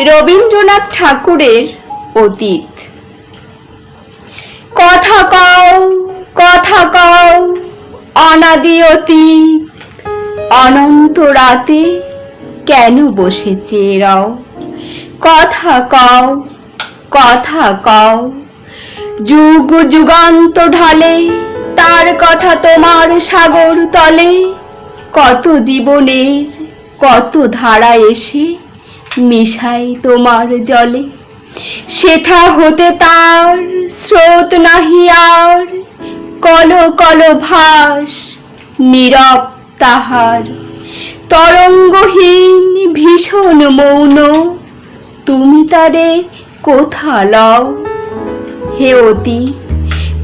রবীন্দ্রনাথ ঠাকুরের অতীত। কথা কও, কথা কও, অনাদি অতীত, অনন্ত রাতে কেন বসে চেয়ে রও? কথা কও, কথা কও, যুগ যুগান্ত ঢালে তার কথা তোমার সাগর তলে। কত জীবনের কত ধারা এসে মিশাই তোমার জলে, সেথা হতে তার স্রোত নাহি আর, কল কল ভাস নীরব তাহার। তরঙ্গহীন ভীষণ মৌন, তুমি তারে কোথা লও? হে অতীত,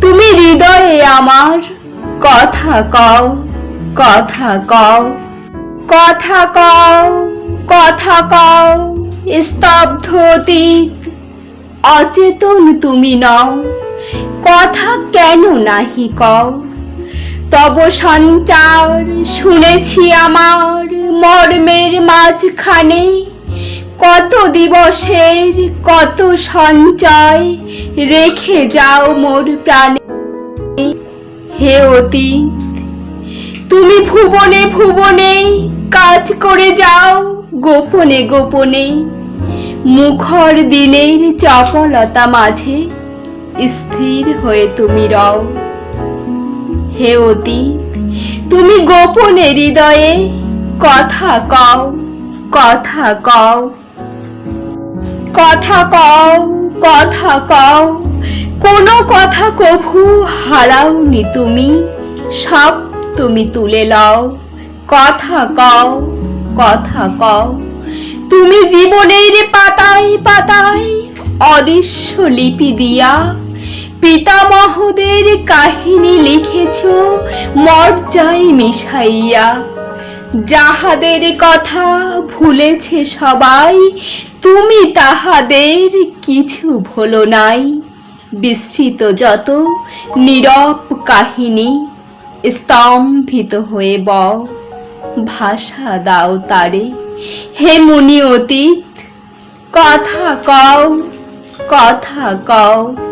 তুমি হৃদয়ে আমার, কথা কও, কথা কও, কথা কও, কথা কও। স্তব্ধ অতীত, অচেতন তুমি নও, কথা কেন নাহি কও? তব সঞ্চার শুনেছি আমার মর্মের মাঝখানে, কত দিবসের কত সঞ্চয় রেখে যাও মোর প্রাণে। হে অতীত, তুমি ভুবনে ভুবনে কাজ করে যাও গোপনে গোপনে, মুখর দিনের চপলতা মাঝে স্থির হয়ে তুমি রও। হে অতীত, তুমি গোপনে হৃদয়ে কথা কও, কথা কও, কথা কও, কথা কও। কোনো কথা কভু হারাওনি তুমি, সব তুমি তুলে লও। কথা কও, কথা কও। তুমি জীবনের পাতায় পাতায় অদৃশ্য লিপি দিয়া পিতামহদের কাহিনী লিখেছ মর্যায় মিশাইয়া। যাহাদের কথা ভুলেছে সবাই, তুমি তাহাদের কিছু ভুলো নাই। বিস্মৃত যত নীরব কাহিনী, স্তম্ভিত হয়ে বও, ভাষা দাও তারে। হে মুনি অতীত, কথা কও, কথা কও।